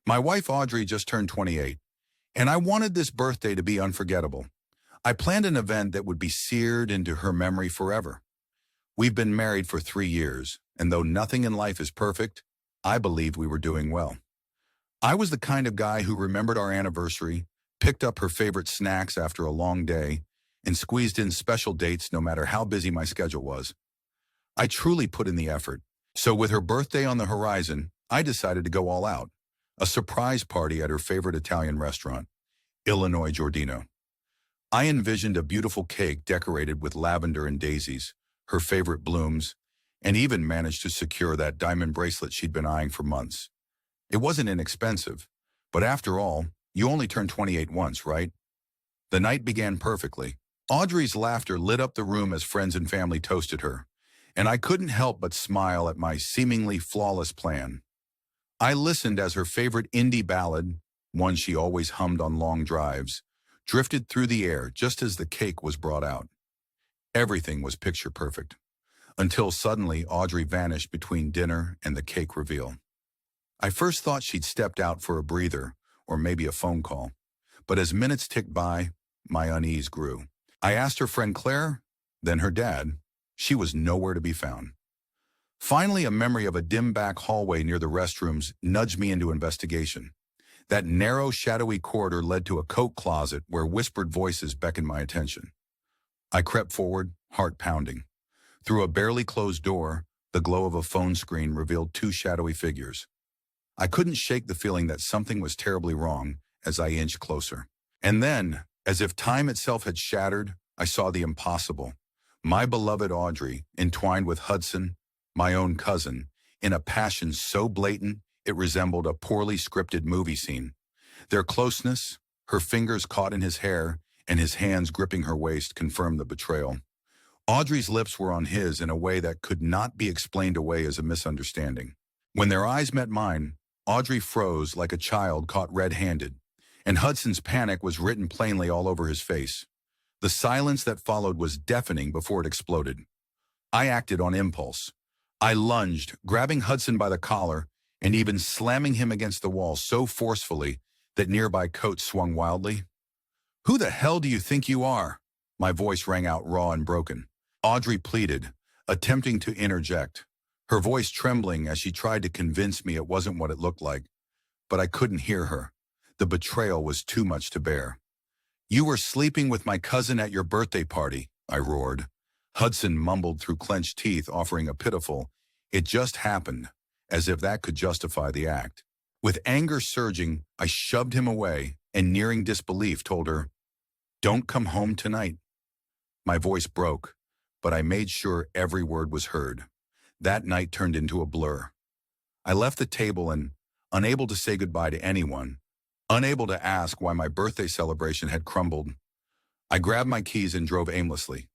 My wife Audrey just turned 28, and I wanted this birthday to be unforgettable. I planned an event that would be seared into her memory forever. We've been married for 3 years, and though nothing in life is perfect, I believed we were doing well. I was the kind of guy who remembered our anniversary, picked up her favorite snacks after a long day, and squeezed in special dates no matter how busy my schedule was. I truly put in the effort. So with her birthday on the horizon, I decided to go all out. A surprise party at her favorite Italian restaurant, Illinois Giordino. I envisioned a beautiful cake decorated with lavender and daisies, her favorite blooms, and even managed to secure that diamond bracelet she'd been eyeing for months. It wasn't inexpensive, but after all, you only turn 28 once, right? The night began perfectly. Audrey's laughter lit up the room as friends and family toasted her, and I couldn't help but smile at my seemingly flawless plan. I listened as her favorite indie ballad, one she always hummed on long drives, drifted through the air just as the cake was brought out. Everything was picture perfect, until suddenly Audrey vanished between dinner and the cake reveal. I first thought she'd stepped out for a breather, or maybe a phone call, but as minutes ticked by, my unease grew. I asked her friend Claire, then her dad. She was nowhere to be found. Finally, a memory of a dim back hallway near the restrooms nudged me into investigation. That narrow, shadowy corridor led to a coat closet where whispered voices beckoned my attention. I crept forward, heart pounding. Through a barely closed door, the glow of a phone screen revealed two shadowy figures. I couldn't shake the feeling that something was terribly wrong as I inched closer. And then, as if time itself had shattered, I saw the impossible. My beloved Audrey, entwined with Hudson, my own cousin, in a passion so blatant it resembled a poorly scripted movie scene. Their closeness, her fingers caught in his hair, and his hands gripping her waist confirmed the betrayal. Audrey's lips were on his in a way that could not be explained away as a misunderstanding. When their eyes met mine, Audrey froze like a child caught red-handed, and Hudson's panic was written plainly all over his face. The silence that followed was deafening before it exploded. I acted on impulse. I lunged, grabbing Hudson by the collar, and even slamming him against the wall so forcefully that nearby coats swung wildly. "Who the hell do you think you are?" My voice rang out raw and broken. Audrey pleaded, attempting to interject, her voice trembling as she tried to convince me it wasn't what it looked like. But I couldn't hear her. The betrayal was too much to bear. "You were sleeping with my cousin at your birthday party," I roared. Hudson mumbled through clenched teeth, offering a pitiful, "It just happened," as if that could justify the act. With anger surging, I shoved him away and, nearing disbelief, told her, "Don't come home tonight." My voice broke, but I made sure every word was heard. That night turned into a blur. I left the table and, unable to say goodbye to anyone, unable to ask why my birthday celebration had crumbled, I grabbed my keys and drove aimlessly.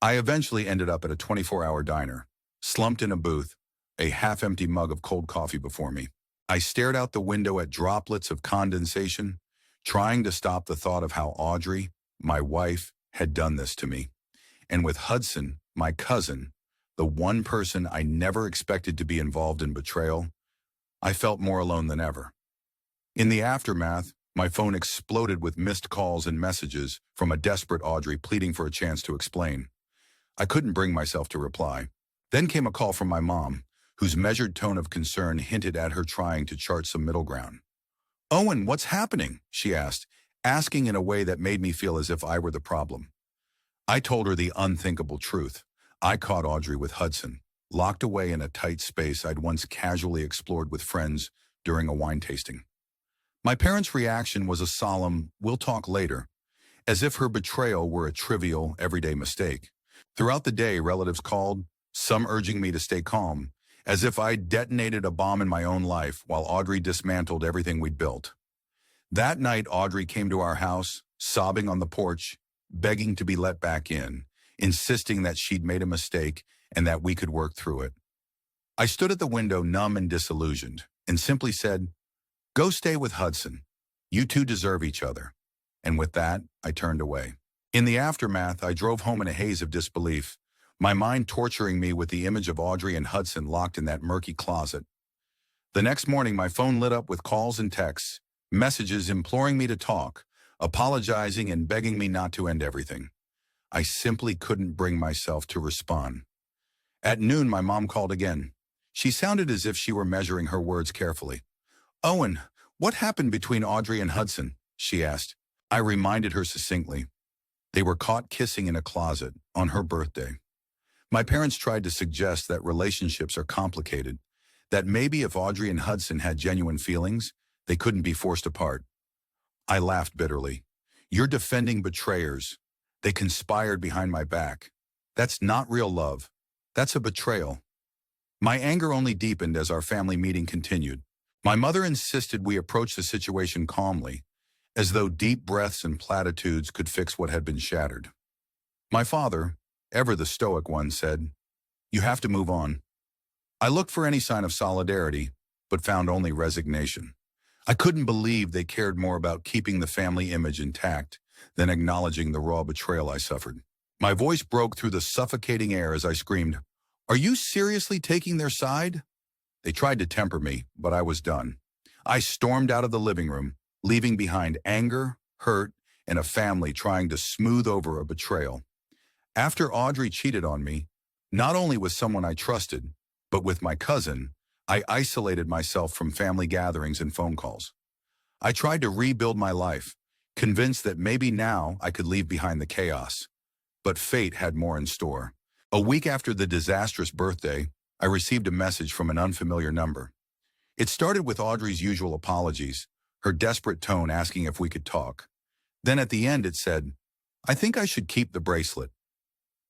I eventually ended up at a 24-hour diner, slumped in a booth, a half-empty mug of cold coffee before me. I stared out the window at droplets of condensation, trying to stop the thought of how Audrey, my wife, had done this to me. And with Hudson, my cousin, the one person I never expected to be involved in betrayal, I felt more alone than ever. In the aftermath, my phone exploded with missed calls and messages from a desperate Audrey pleading for a chance to explain. I couldn't bring myself to reply. Then came a call from my mom, whose measured tone of concern hinted at her trying to chart some middle ground. "Owen, what's happening?" she asked, asking in a way that made me feel as if I were the problem. I told her the unthinkable truth. I caught Audrey with Hudson, locked away in a tight space I'd once casually explored with friends during a wine tasting. My parents' reaction was a solemn, "We'll talk later," as if her betrayal were a trivial, everyday mistake. Throughout the day, relatives called, some urging me to stay calm, as if I'd detonated a bomb in my own life while Audrey dismantled everything we'd built. That night, Audrey came to our house, sobbing on the porch, begging to be let back in, insisting that she'd made a mistake and that we could work through it. I stood at the window numb and disillusioned, and simply said, "Go stay with Hudson. You two deserve each other." And with that, I turned away. In the aftermath, I drove home in a haze of disbelief, my mind torturing me with the image of Audrey and Hudson locked in that murky closet. The next morning, my phone lit up with calls and texts, messages imploring me to talk, apologizing and begging me not to end everything. I simply couldn't bring myself to respond. At noon, my mom called again. She sounded as if she were measuring her words carefully. "Owen, what happened between Audrey and Hudson?" she asked. I reminded her succinctly. They were caught kissing in a closet on her birthday. My parents tried to suggest that relationships are complicated, that maybe if Audrey and Hudson had genuine feelings, they couldn't be forced apart. I laughed bitterly. "You're defending betrayers. They conspired behind my back. That's not real love. That's a betrayal." My anger only deepened as our family meeting continued. My mother insisted we approach the situation calmly, as though deep breaths and platitudes could fix what had been shattered. My father, ever the stoic one, said, "You have to move on." I looked for any sign of solidarity, but found only resignation. I couldn't believe they cared more about keeping the family image intact than acknowledging the raw betrayal I suffered. My voice broke through the suffocating air as I screamed, "Are you seriously taking their side?" They tried to temper me, but I was done. I stormed out of the living room, leaving behind anger, hurt, and a family trying to smooth over a betrayal. After Audrey cheated on me, not only with someone I trusted, but with my cousin, I isolated myself from family gatherings and phone calls. I tried to rebuild my life, convinced that maybe now I could leave behind the chaos. But fate had more in store. A week after the disastrous birthday, I received a message from an unfamiliar number. It started with Audrey's usual apologies, her desperate tone asking if we could talk. Then at the end it said, "I think I should keep the bracelet."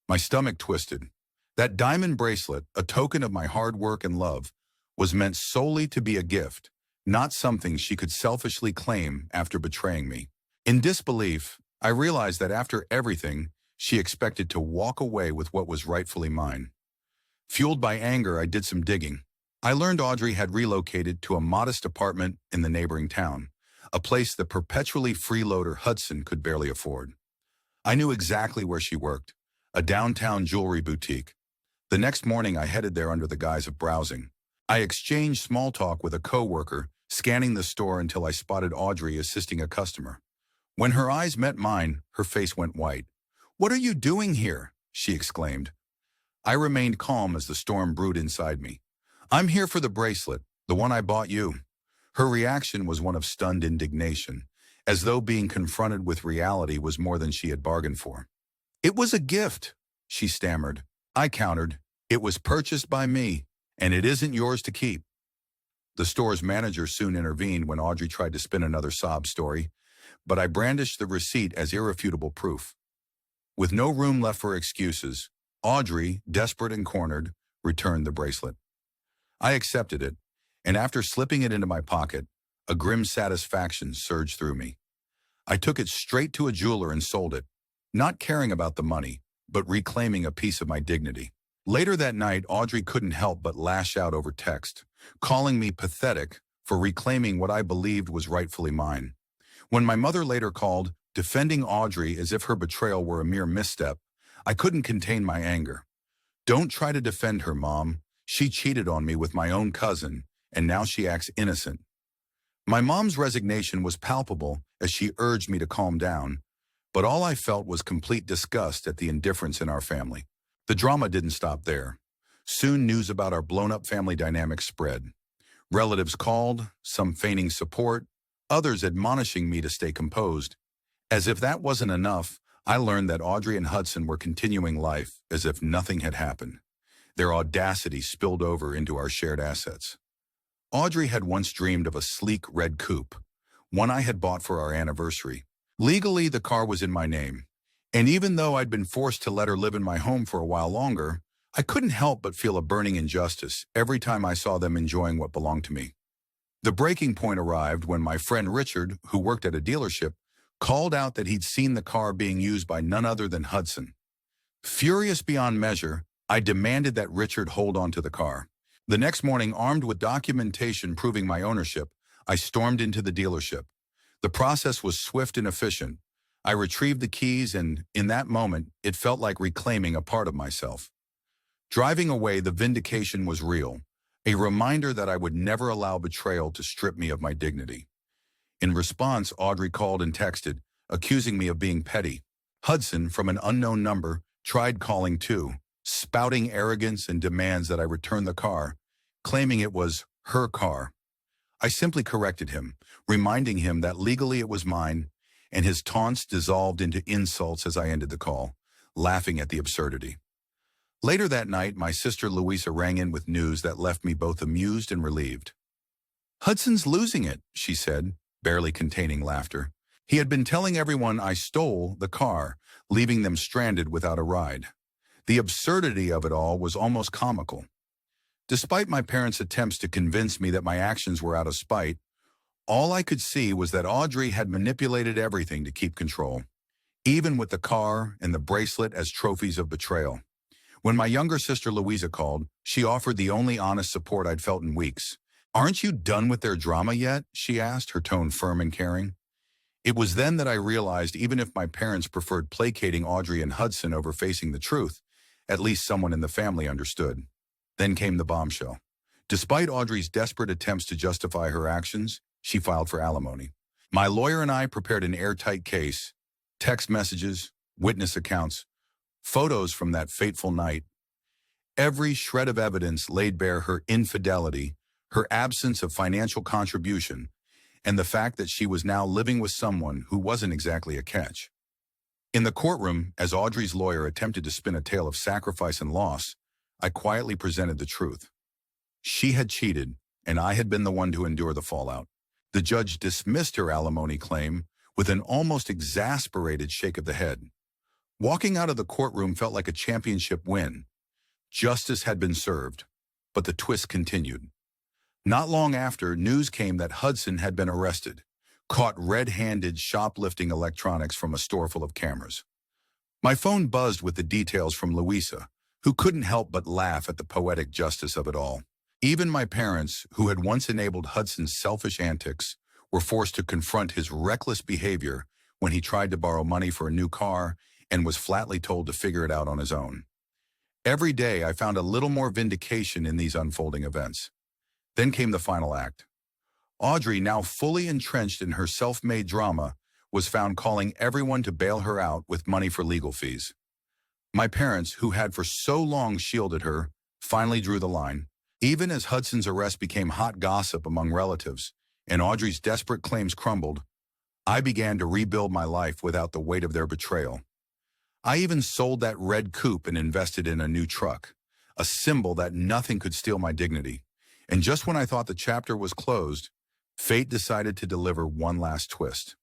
My stomach twisted. That diamond bracelet, a token of my hard work and love, was meant solely to be a gift, not something she could selfishly claim after betraying me. In disbelief, I realized that after everything, she expected to walk away with what was rightfully mine. Fueled by anger, I did some digging. I learned Audrey had relocated to a modest apartment in the neighboring town, a place the perpetually freeloader Hudson could barely afford. I knew exactly where she worked, a downtown jewelry boutique. The next morning, I headed there under the guise of browsing. I exchanged small talk with a coworker, scanning the store until I spotted Audrey assisting a customer. When her eyes met mine, her face went white. "What are you doing here?" she exclaimed. I remained calm as the storm brewed inside me. "I'm here for the bracelet, the one I bought you." Her reaction was one of stunned indignation, as though being confronted with reality was more than she had bargained for. "It was a gift," she stammered. I countered, "It was purchased by me, and it isn't yours to keep." The store's manager soon intervened when Audrey tried to spin another sob story, but I brandished the receipt as irrefutable proof. With no room left for excuses, Audrey, desperate and cornered, returned the bracelet. I accepted it, and after slipping it into my pocket, a grim satisfaction surged through me. I took it straight to a jeweler and sold it, not caring about the money, but reclaiming a piece of my dignity. Later that night, Audrey couldn't help but lash out over text, calling me pathetic for reclaiming what I believed was rightfully mine. When my mother later called, defending Audrey as if her betrayal were a mere misstep, I couldn't contain my anger. "Don't try to defend her, Mom. She cheated on me with my own cousin, and now she acts innocent." My mom's resignation was palpable as she urged me to calm down, but all I felt was complete disgust at the indifference in our family. The drama didn't stop there. Soon news about our blown-up family dynamics spread. Relatives called, some feigning support, others admonishing me to stay composed. As if that wasn't enough, I learned that Audrey and Hudson were continuing life as if nothing had happened. Their audacity spilled over into our shared assets. Audrey had once dreamed of a sleek red coupe, one I had bought for our anniversary. Legally, the car was in my name, and even though I'd been forced to let her live in my home for a while longer, I couldn't help but feel a burning injustice every time I saw them enjoying what belonged to me. The breaking point arrived when my friend Richard, who worked at a dealership, called out that he'd seen the car being used by none other than Hudson. Furious beyond measure, I demanded that Richard hold on to the car. The next morning, armed with documentation proving my ownership, I stormed into the dealership. The process was swift and efficient. I retrieved the keys, and in that moment, it felt like reclaiming a part of myself. Driving away, the vindication was real. a reminder that I would never allow betrayal to strip me of my dignity. In response, Audrey called and texted, accusing me of being petty. Hudson, from an unknown number, tried calling too, spouting arrogance and demands that I return the car, claiming it was her car. I simply corrected him, reminding him that legally it was mine, and his taunts dissolved into insults as I ended the call, laughing at the absurdity. Later that night, my sister Louisa rang in with news that left me both amused and relieved. "Hudson's losing it," she said, barely containing laughter. He had been telling everyone I stole the car, leaving them stranded without a ride. The absurdity of it all was almost comical. Despite my parents' attempts to convince me that my actions were out of spite, all I could see was that Audrey had manipulated everything to keep control, even with the car and the bracelet as trophies of betrayal. When my younger sister Louisa called, she offered the only honest support I'd felt in weeks. "Aren't you done with their drama yet?" she asked, her tone firm and caring. It was then that I realized even if my parents preferred placating Audrey and Hudson over facing the truth, at least someone in the family understood. Then came the bombshell. Despite Audrey's desperate attempts to justify her actions, she filed for alimony. My lawyer and I prepared an airtight case, text messages, witness accounts, photos from that fateful night. Every shred of evidence laid bare her infidelity, her absence of financial contribution, and the fact that she was now living with someone who wasn't exactly a catch. In the courtroom, as Audrey's lawyer attempted to spin a tale of sacrifice and loss, I quietly presented the truth. She had cheated, and I had been the one to endure the fallout. The judge dismissed her alimony claim with an almost exasperated shake of the head. Walking out of the courtroom felt like a championship win. Justice had been served, but the twist continued. Not long after, news came that Hudson had been arrested, caught red-handed shoplifting electronics from a store full of cameras. My phone buzzed with the details from Louisa, who couldn't help but laugh at the poetic justice of it all. Even my parents, who had once enabled Hudson's selfish antics, were forced to confront his reckless behavior when he tried to borrow money for a new car and was flatly told to figure it out on his own. Every day, I found a little more vindication in these unfolding events. Then came the final act. Audrey, now fully entrenched in her self-made drama, was found calling everyone to bail her out with money for legal fees. My parents, who had for so long shielded her, finally drew the line. Even as Hudson's arrest became hot gossip among relatives and Audrey's desperate claims crumbled, I began to rebuild my life without the weight of their betrayal. I even sold that red coupe and invested in a new truck, a symbol that nothing could steal my dignity. And just when I thought the chapter was closed, fate decided to deliver one last twist.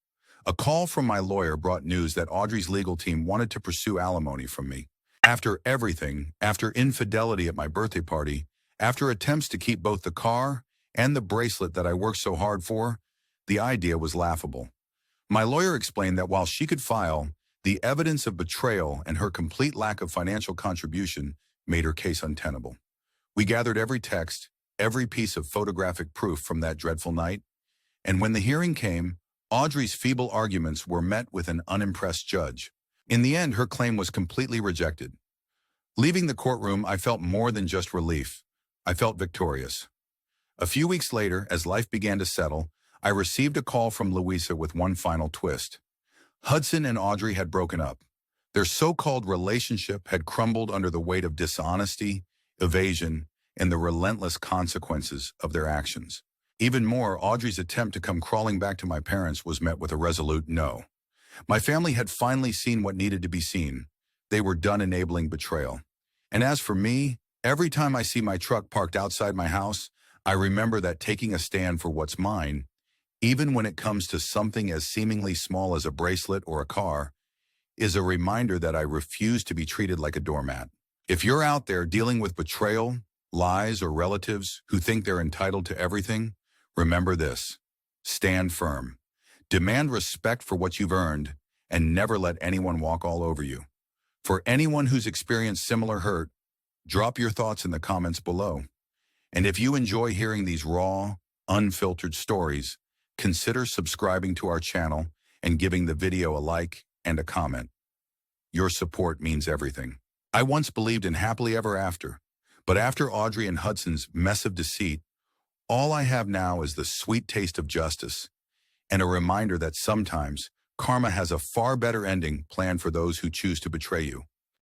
A call from my lawyer brought news that Audrey's legal team wanted to pursue alimony from me. After everything, after infidelity at my birthday party, after attempts to keep both the car and the bracelet that I worked so hard for, the idea was laughable. My lawyer explained that while she could file, the evidence of betrayal and her complete lack of financial contribution made her case untenable. We gathered every text, every piece of photographic proof from that dreadful night, and when the hearing came, Audrey's feeble arguments were met with an unimpressed judge. In the end, her claim was completely rejected. Leaving the courtroom, I felt more than just relief. I felt victorious. A few weeks later, as life began to settle, I received a call from Louisa with one final twist. Hudson and Audrey had broken up. Their so-called relationship had crumbled under the weight of dishonesty, evasion, and the relentless consequences of their actions. Even more, Audrey's attempt to come crawling back to my parents was met with a resolute no. My family had finally seen what needed to be seen. They were done enabling betrayal. And as for me, every time I see my truck parked outside my house, I remember that taking a stand for what's mine, even when it comes to something as seemingly small as a bracelet or a car, is a reminder that I refuse to be treated like a doormat. If you're out there dealing with betrayal, lies, or relatives who think they're entitled to everything, remember this: stand firm. Demand respect for what you've earned, and never let anyone walk all over you. For anyone who's experienced similar hurt, drop your thoughts in the comments below. And if you enjoy hearing these raw, unfiltered stories, consider subscribing to our channel and giving the video a like and a comment. Your support means everything. I once believed in happily ever after, But after Audrey and Hudson's mess of deceit, all I have now is the sweet taste of justice and a reminder that sometimes karma has a far better ending planned for those who choose to betray you.